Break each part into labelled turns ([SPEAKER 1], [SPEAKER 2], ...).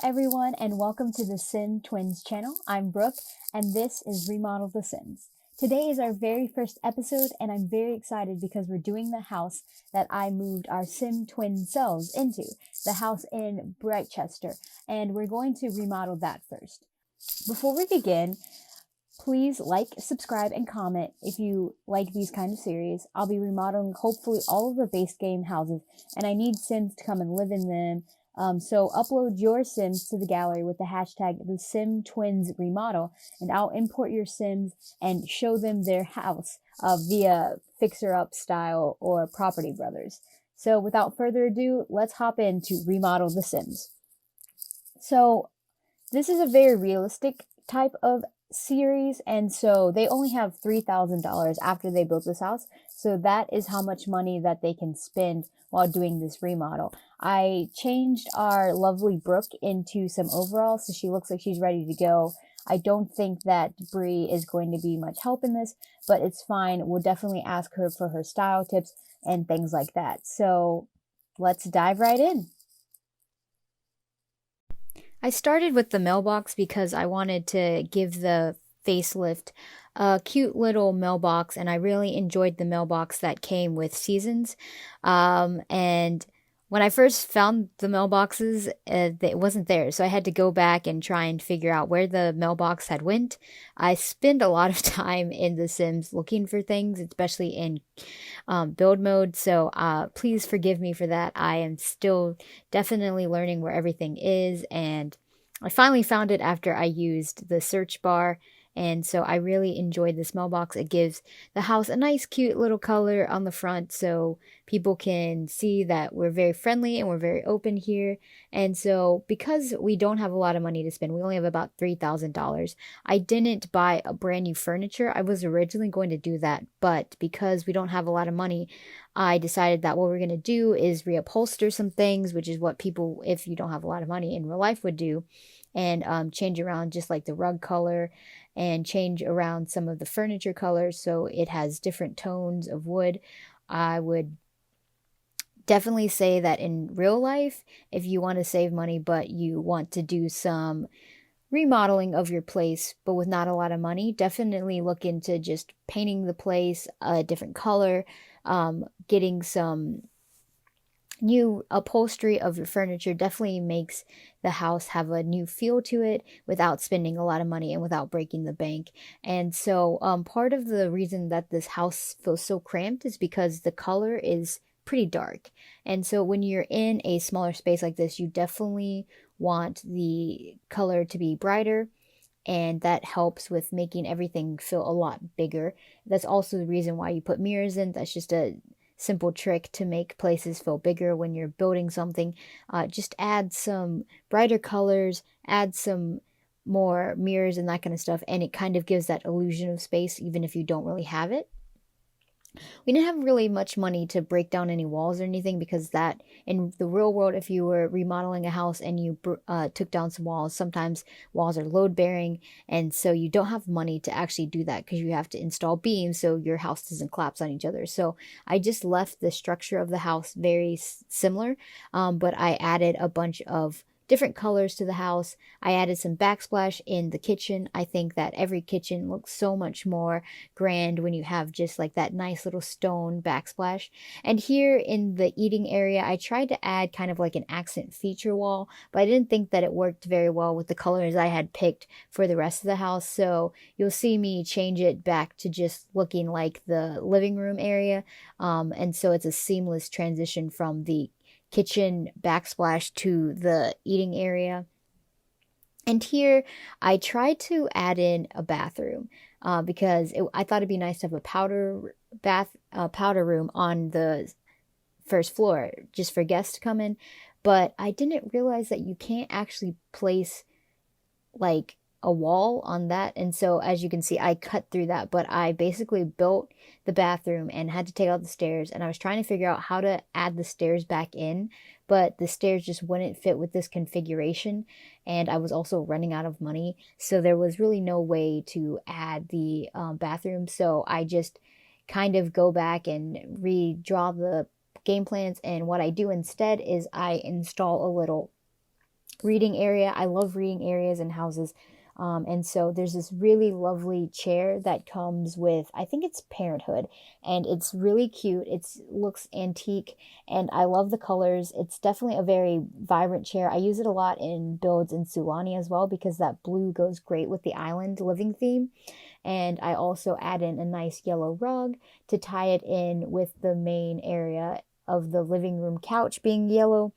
[SPEAKER 1] everyone, and welcome to the Sim Twins channel. I'm Brooke, and this is Remodel the Sims. Today is our very first episode, and I'm very excited because we're doing the house that I moved our Sim twin selves into, the house in Brightchester, and we're going to remodel that first. Before we begin, please like, subscribe, and comment if you like these kind of series. I'll be remodeling hopefully all of the base game houses, and I need Sims to come and live in them. So upload your Sims to the gallery with the hashtag #TheSimTwinsRemodel, and I'll import your Sims and show them their house via Fixer Up style or Property Brothers. So without further ado, let's hop in to remodel the Sims. So this is a very realistic type of series, and so they only have $3,000 after they built this house, so that is how much money that they can spend while doing this remodel. I changed our lovely Brooke into some overalls, so she looks like she's ready to go. I don't think that Bree is going to be much help in this, but it's fine. We'll definitely ask her for her style tips and things like that. So let's dive right in. I started with the mailbox because I wanted to give the facelift a cute little mailbox, and I really enjoyed the mailbox that came with seasons. And when I first found the mailboxes, it wasn't there, so I had to go back and try and figure out where the mailbox had went. I spend a lot of time in The Sims looking for things, especially in build mode, so please forgive me for that. I am still definitely learning where everything is, and I finally found it after I used the search bar. And so I really enjoyed this mailbox. It gives the house a nice, cute little color on the front so people can see that we're very friendly and we're very open here. And so because we don't have a lot of money to spend, we only have about $3,000. I didn't buy a brand new furniture. I was originally going to do that, but because we don't have a lot of money, I decided that what we're going to do is reupholster some things, which is what people, if you don't have a lot of money in real life, would do, and change around just like the rug color and change around some of the furniture colors so it has different tones of wood. I would definitely say that in real life, if you want to save money but you want to do some remodeling of your place but with not a lot of money, definitely look into just painting the place a different color, getting some new upholstery of your furniture definitely makes the house have a new feel to it without spending a lot of money and without breaking the bank. And so part of the reason that this house feels so cramped is because the color is pretty dark. And so when you're in a smaller space like this, you definitely want the color to be brighter, and that helps with making everything feel a lot bigger. That's also the reason why you put mirrors in. That's just a simple trick to make places feel bigger when you're building something. Just add some brighter colors, add some more mirrors and that kind of stuff, and it kind of gives that illusion of space even if you don't really have it. We didn't have really much money to break down any walls or anything, because that in the real world, if you were remodeling a house and you took down some walls, sometimes walls are load bearing, and so you don't have money to actually do that because you have to install beams so your house doesn't collapse on each other. So I just left the structure of the house very similar, but I added a bunch of different colors to the house. I added some backsplash in the kitchen. I think that every kitchen looks so much more grand when you have just like that nice little stone backsplash. And here in the eating area, I tried to add kind of like an accent feature wall, but I didn't think that it worked very well with the colors I had picked for the rest of the house. So you'll see me change it back to just looking like the living room area. And so it's a seamless transition from the kitchen backsplash to the eating area. And here I tried to add in a bathroom because I thought it'd be nice to have a powder room on the first floor just for guests to come in. But I didn't realize that you can't actually place like a wall on that, and so as you can see, I cut through that. But I basically built the bathroom and had to take out the stairs, and I was trying to figure out how to add the stairs back in, but the stairs just wouldn't fit with this configuration, and I was also running out of money, so there was really no way to add the bathroom. So I just kind of go back and redraw the game plans, and what I do instead is I install a little reading area. I love reading areas in houses. And so there's this really lovely chair that comes with, I think it's Parenthood, and it's really cute. It looks antique, and I love the colors. It's definitely a very vibrant chair. I use it a lot in builds in Sulani as well because that blue goes great with the island living theme. And I also add in a nice yellow rug to tie it in with the main area of the living room couch being yellow.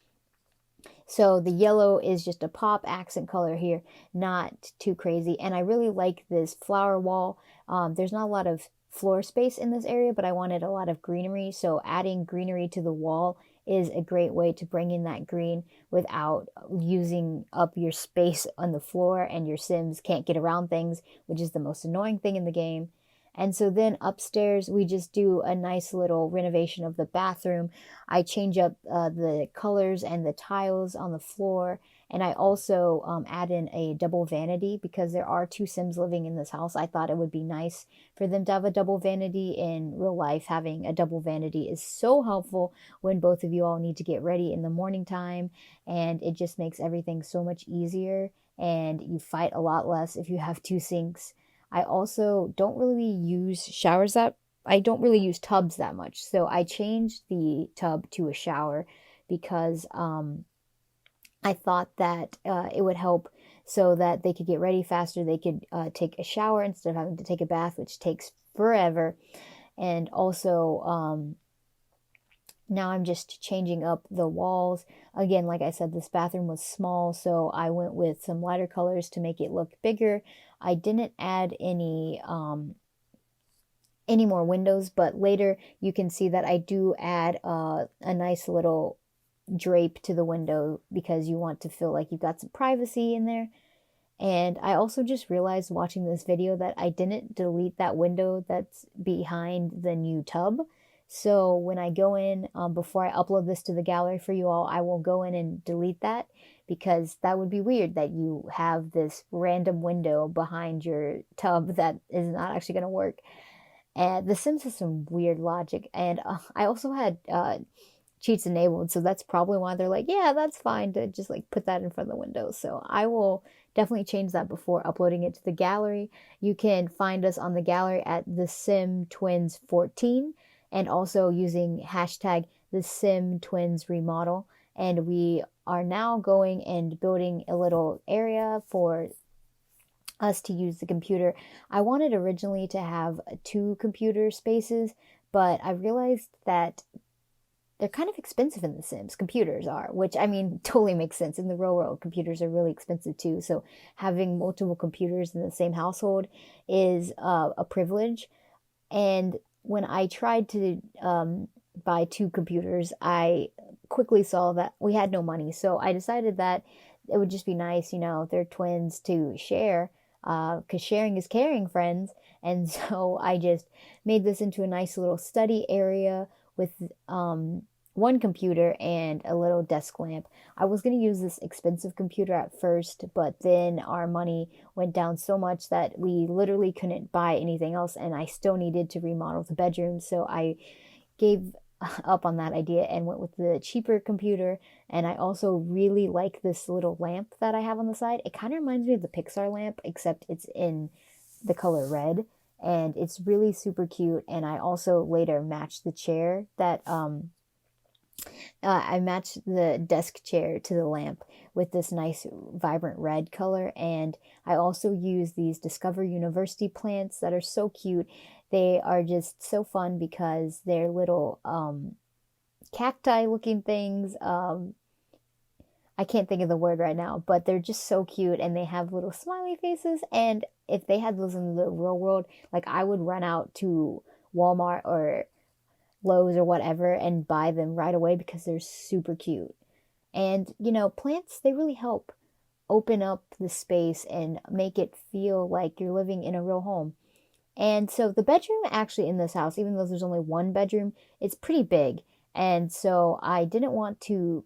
[SPEAKER 1] So the yellow is just a pop accent color here, not too crazy. And I really like this flower wall. There's not a lot of floor space in this area, but I wanted a lot of greenery. So adding greenery to the wall is a great way to bring in that green without using up your space on the floor, and your Sims can't get around things, which is the most annoying thing in the game. And so then upstairs, we just do a nice little renovation of the bathroom. I change up the colors and the tiles on the floor. And I also add in a double vanity because there are two Sims living in this house. I thought it would be nice for them to have a double vanity in real life. Having a double vanity is so helpful when both of you all need to get ready in the morning time. And it just makes everything so much easier. And you fight a lot less if you have two sinks. I also don't really use showers that I don't really use tubs that much. So I changed the tub to a shower because I thought that it would help so that they could get ready faster. They could take a shower instead of having to take a bath, which takes forever. And also, now I'm just changing up the walls. Again, like I said, this bathroom was small, so I went with some lighter colors to make it look bigger. I didn't add any more windows, but later you can see that I do add a nice little drape to the window because you want to feel like you've got some privacy in there. And I also just realized watching this video that I didn't delete that window that's behind the new tub. So when I go in, before I upload this to the gallery for you all, I will go in and delete that because that would be weird that you have this random window behind your tub that is not actually going to work. And The Sims has some weird logic. And I also had cheats enabled, so that's probably why they're like, yeah, that's fine to just like put that in front of the window. So I will definitely change that before uploading it to the gallery. You can find us on the gallery at the Sim Twins 14 and also using hashtag the Sim Twins Remodel. And we are now going and building a little area for us to use the computer. I wanted originally to have two computer spaces, but I realized that they're kind of expensive in The Sims. Computers are, which I mean totally makes sense. In the real world, computers are really expensive too. So having multiple computers in the same household is a privilege. And when I tried to buy two computers, I quickly saw that we had no money. So I decided that it would just be nice, they're twins, to share, because sharing is caring, friends. And so I just made this into a nice little study area with one computer and a little desk lamp. I was going to use this expensive computer at first, but then our money went down so much that we literally couldn't buy anything else, and I still needed to remodel the bedroom. So I gave up on that idea and went with the cheaper computer. And I also really like this little lamp that I have on the side. It kind of reminds me of the Pixar lamp, except it's in the color red, and it's really super cute. And I also later matched the chair that I matched the desk chair to the lamp with this nice vibrant red color. And I also use these Discover University plants that are so cute. They are just so fun because they're little cacti looking things. I can't think of the word right now, but they're just so cute, and they have little smiley faces. And if they had those in the real world, like, I would run out to Walmart or Lowe's or whatever and buy them right away because they're super cute. And plants, they really help open up the space and make it feel like you're living in a real home. And so the bedroom actually in this house, even though there's only one bedroom, it's pretty big. And so I didn't want to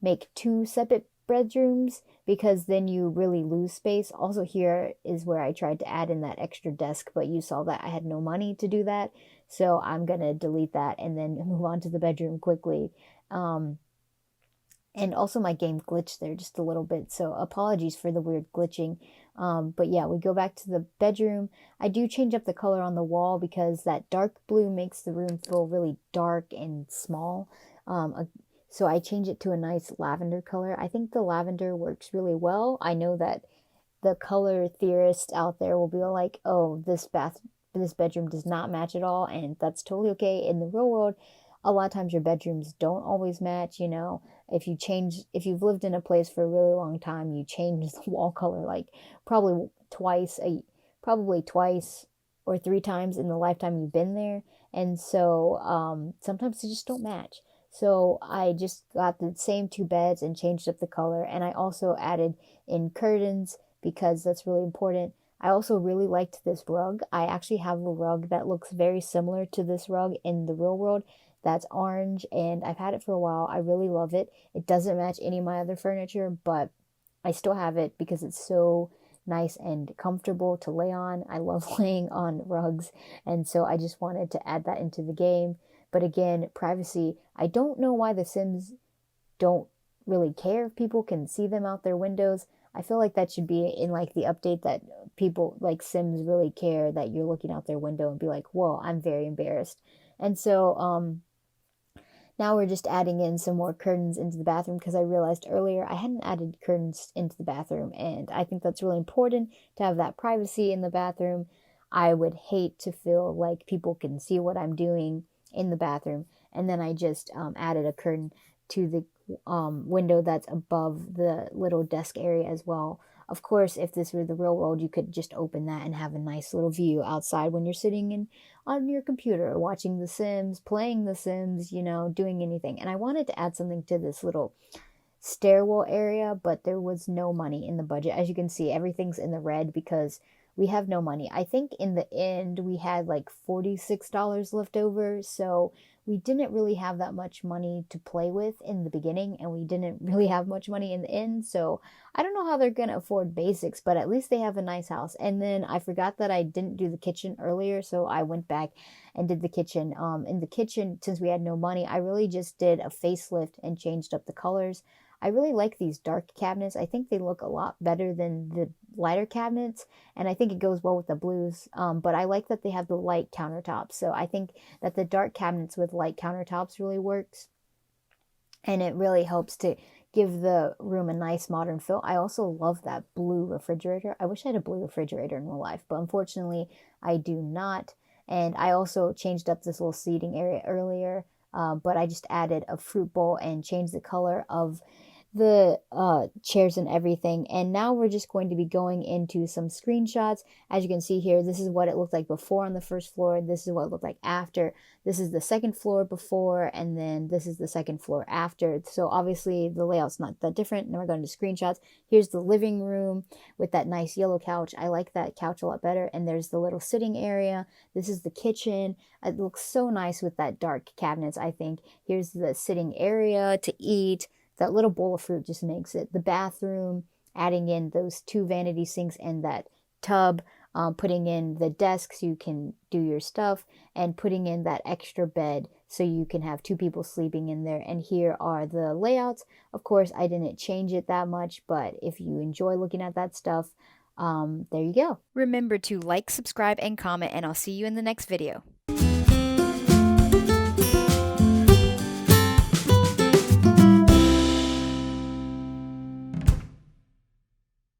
[SPEAKER 1] make two separate bedrooms because then you really lose space. Also, here is where I tried to add in that extra desk, but you saw that I had no money to do that. So I'm going to delete that and then move on to the bedroom quickly. And also my game glitched there just a little bit, so apologies for the weird glitching. But yeah, we go back to the bedroom. I do change up the color on the wall because that dark blue makes the room feel really dark and small. So I change it to a nice lavender color. I think the lavender works really well. I know that the color theorists out there will be like, "Oh, this bedroom does not match at all," and that's totally okay. In the real world, a lot of times your bedrooms don't always match, you know. If you've lived in a place for a really long time, you change the wall color like probably twice a probably twice or three times in the lifetime you've been there. And so sometimes they just don't match. So I just got the same two beds and changed up the color. And I also added in curtains because that's really important. I also really liked this rug. I actually have a rug that looks very similar to this rug in the real world. That's orange and I've had it for a while. I really love it. It doesn't match any of my other furniture, but I still have it because it's so nice and comfortable to lay on. I love laying on rugs, and so I just wanted to add that into the game. But again, privacy. I don't know why The Sims don't really care if people can see them out their windows. I feel like that should be in like the update that people like Sims really care that you're looking out their window and be like, "Whoa, I'm very embarrassed." And so now we're just adding in some more curtains into the bathroom because I realized earlier I hadn't added curtains into the bathroom, and I think that's really important to have that privacy in the bathroom. I would hate to feel like people can see what I'm doing in the bathroom, and then I just added a curtain to the window that's above the little desk area as well. Of course, if this were the real world, you could just open that and have a nice little view outside when you're sitting in on your computer, watching The Sims, playing The Sims, you know, doing anything. And I wanted to add something to this little stairwell area, but there was no money in the budget. As you can see, everything's in the red because we have no money. I think in the end we had like $46 left over, so we didn't really have that much money to play with in the beginning, and we didn't really have much money in the end. So I don't know how they're gonna afford basics, but at least they have a nice house. And then I forgot that I didn't do the kitchen earlier, so I went back and did the kitchen. In the kitchen, since we had no money, I really just did a facelift and changed up the colors. I really like these dark cabinets. I think they look a lot better than the lighter cabinets, and I think it goes well with the blues. But I like that they have the light countertops. So I think that the dark cabinets with light countertops really works, and it really helps to give the room a nice modern feel. I also love that blue refrigerator. I wish I had a blue refrigerator in real life, but unfortunately, I do not. And I also changed up this little seating area earlier, but I just added a fruit bowl and changed the color of the chairs and everything. And now we're just going to be going into some screenshots. As you can see here, this is what it looked like before on the first floor. This is what it looked like after. This is the second floor before, and then this is the second floor after. So obviously the layout's not that different. Now we're going to screenshots. Here's the living room with that nice yellow couch. I like that couch a lot better. And there's the little sitting area. This is the kitchen. It looks so nice with that dark cabinets, I think. Here's the sitting area to eat. That little bowl of fruit just makes it. The bathroom, adding in those two vanity sinks and that tub, putting in the desk so you can do your stuff, and putting in that extra bed so you can have two people sleeping in there. And here are the layouts. Of course, I didn't change it that much, but if you enjoy looking at that stuff, there you go. Remember to like, subscribe, and comment, and I'll see you in the next video.